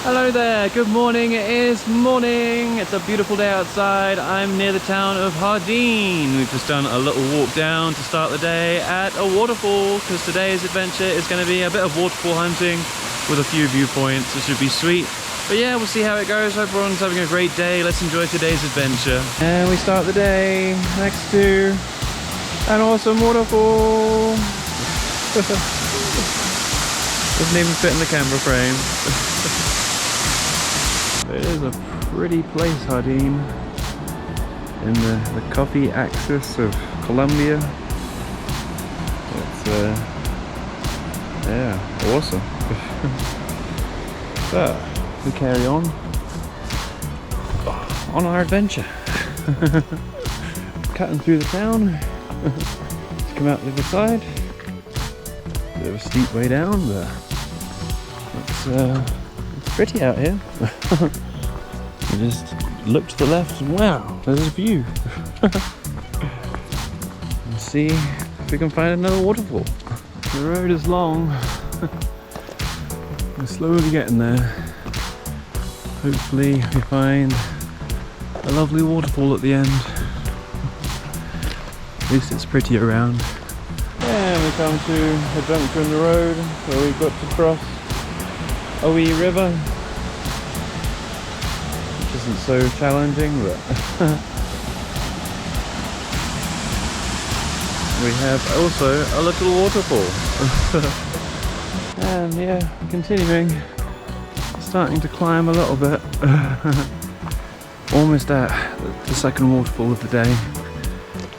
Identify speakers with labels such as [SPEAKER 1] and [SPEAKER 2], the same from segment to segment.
[SPEAKER 1] Hello there, good morning. It is morning. It's a beautiful day outside. I'm near the town of Jardín. We've just done a little walk down to start the day at a waterfall because today's adventure is going to be a bit of waterfall hunting with a few viewpoints. It should be sweet. But yeah, we'll see how it goes. Hope everyone's having a great day. Let's enjoy today's adventure. And we start the day next to an awesome waterfall. Doesn't even fit in the camera frame. It is a pretty place, Jardín, in the coffee axis of Colombia. It's yeah, awesome. So we carry on our adventure. Cutting through the town. Let's come out the other side. Bit of a steep way down, but it's pretty out here. We just look to the left and wow, there's a view. Let's see if we can find another waterfall. The road is long. We're slowly getting there. Hopefully we find a lovely waterfall at the end. At least it's pretty around. And we come to a juncture in the road where we've got to cross a wee river. Which isn't so challenging, but we have also a little waterfall. And yeah, continuing, starting to climb a little bit. Almost at the second waterfall of the day,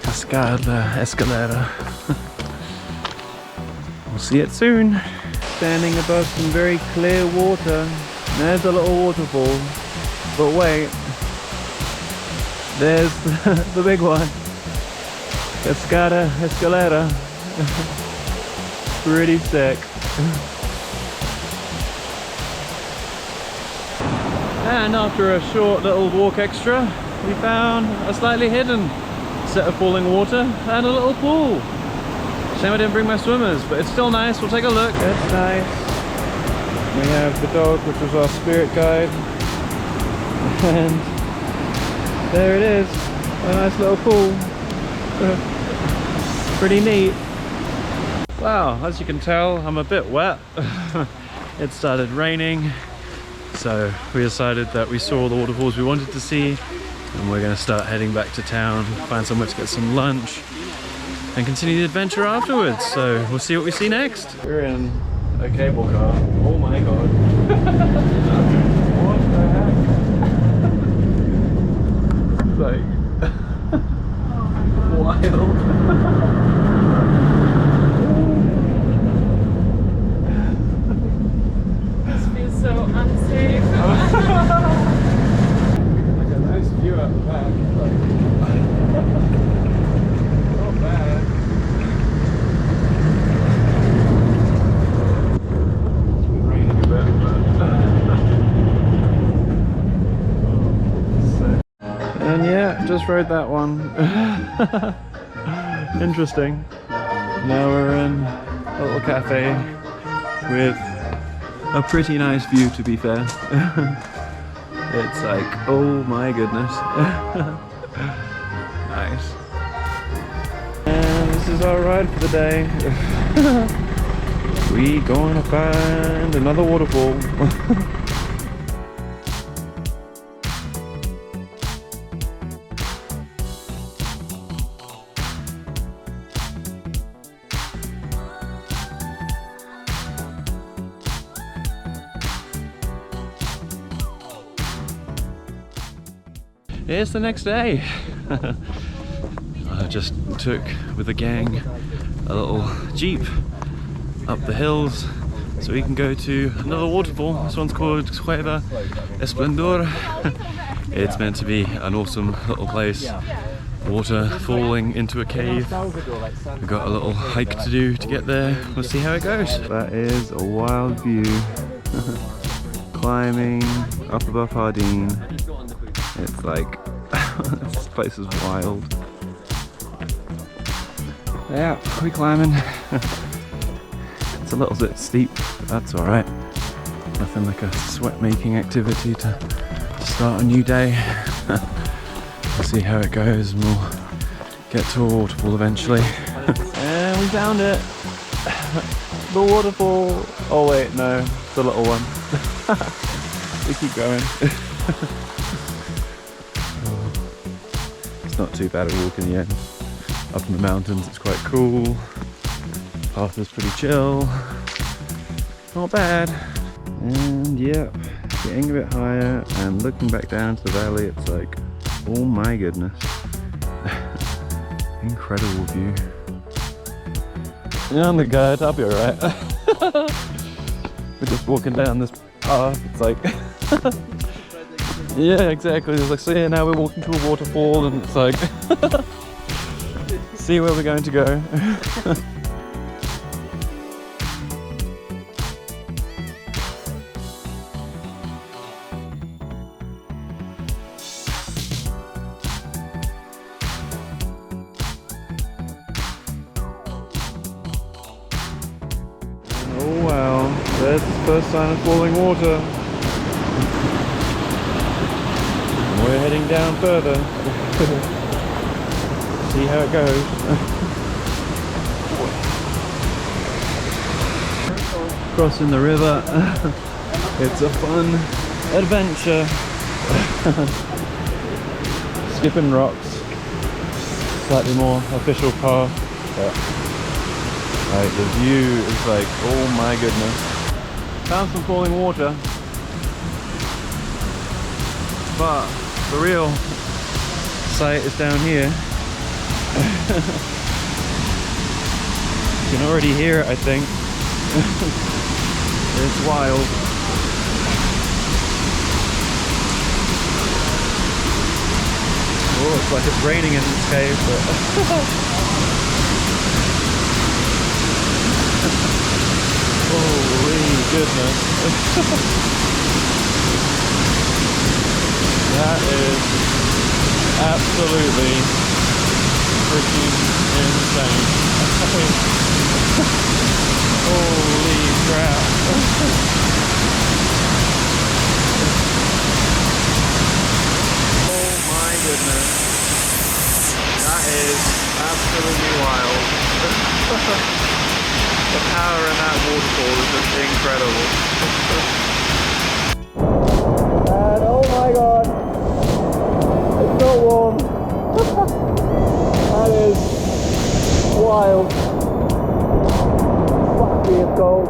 [SPEAKER 1] Escalera. We'll see it soon. Standing above some very clear water. There's a little waterfall. But wait, there's the big one. Escalera. Pretty sick. And after a short little walk extra, we found a slightly hidden set of falling water and a little pool. Shame I didn't bring my swimmers, but it's still nice. We'll take a look. It's nice. We have the dog, which was our spirit guide. And there it is. A nice little pool. Pretty neat. Wow, as you can tell, I'm a bit wet. It started raining. So we decided that we saw all the waterfalls we wanted to see. And we're going to start heading back to town, find somewhere to get some lunch. And continue the adventure afterwards, so we'll see what we see next. We're in a cable car. Oh my god. What the heck? Like, wild.
[SPEAKER 2] This feels so unsafe.
[SPEAKER 1] Like a nice view out the back. Not bad. It's been raining a bit, but and yeah, just rode that one. Interesting. Now we're in a little cafe with a pretty nice view, to be fair. It's like, oh my goodness. Nice. And this is our ride for the day. We gonna find another waterfall. It's the next day. I just took with the gang a little jeep up the hills so we can go to another waterfall. This one's called CUEVA, ESPLENDOR. It's meant to be an awesome little place. Water falling into a cave. We've got a little hike to do to get there. We'll see how it goes. That is a wild view. Climbing up above Jardín. It's like, this place is wild. Yeah, we're climbing. It's a little bit steep, but that's alright. Nothing like a sweat making activity to start a new day. We'll see how it goes and we'll get to a waterfall eventually. And we found it! The waterfall! Oh wait, no, the little one. We keep going. It's not too bad a walk in the end. Up in the mountains it's quite cool. Path is pretty chill. Not bad. And yep, getting a bit higher and looking back down to the valley, it's like, oh my goodness. Incredible view. Yeah, I'm the guide, I'll be alright. We're just walking down this path, it's like... yeah, exactly. It's like, so yeah, now we're walking to a waterfall and it's like... see where we're going to go. Oh wow, there's the first sign of falling water. And we're heading down further. See how it goes. Crossing the river. It's a fun adventure. Skipping rocks. Slightly more official path. But like the view is like, oh my goodness. Found some falling water. But the real sight is down here. You can already hear it, I think. It's wild. Oh, it's like it's raining in this cave, but... Holy goodness. That is absolutely freaking insane. Holy crap. Oh my goodness. That is absolutely wild. The power in that waterfall is just incredible. And oh my god, it's so warm. That is wild. Fuck me, it's cold.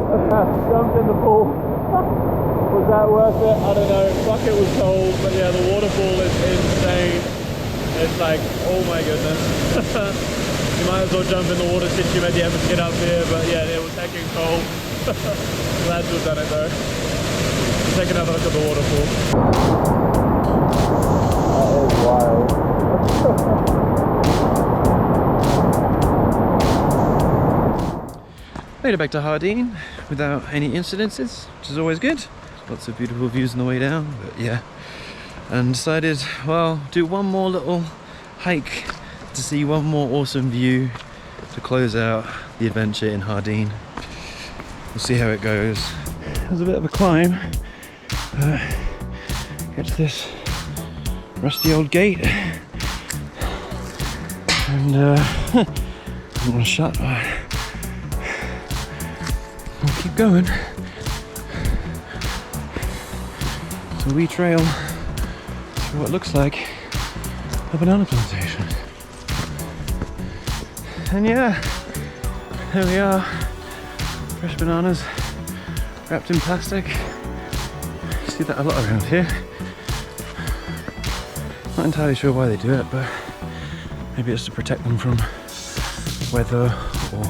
[SPEAKER 1] Jumped in the pool. Was that worth it? I don't know. Fuck, it was cold, but yeah, the waterfall is insane. It's like, oh my goodness. You might as well jump in the water since you made the effort to get up here, but yeah, it was heckin' cold. Glad to have done it though. Let's take another look at the waterfall. That is wild. Made it back to Jardín without any incidences, which is always good. Lots of beautiful views on the way down, but yeah. And decided, well, do one more little hike to see one more awesome view to close out the adventure in Jardín. We'll see how it goes. There's a bit of a climb. Get to this rusty old gate. And I'm gonna shut. We'll keep going. It's a wee trail through what looks like a banana plantation. And yeah, there we are, fresh bananas wrapped in plastic. You see that a lot around here. Not entirely sure why they do it, but maybe it's to protect them from weather or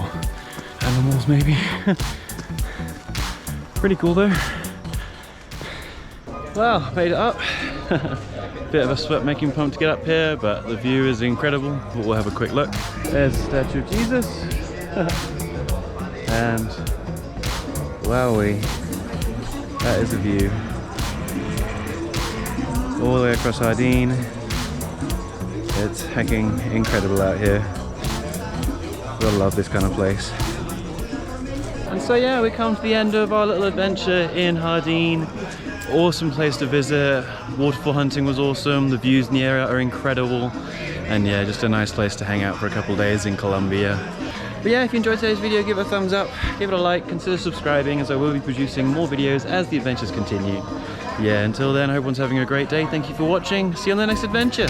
[SPEAKER 1] animals maybe. Pretty cool though. Well, made it up. Bit of a sweat making pump to get up here, but the view is incredible. But we'll have a quick look. There's the statue of Jesus. And wowee, that is a view. All the way across Jardín. It's hecking incredible out here. I love this kind of place. And so yeah, we come to the end of our little adventure in Jardín. Awesome place to visit. Waterfall hunting was awesome. The views in the area are incredible. And yeah, just a nice place to hang out for a couple days in Colombia. But yeah, if you enjoyed today's video, give it a thumbs up, give it a like, consider subscribing, as I will be producing more videos as the adventures continue. Yeah, until then, I hope everyone's having a great day. Thank you for watching. See you on the next adventure.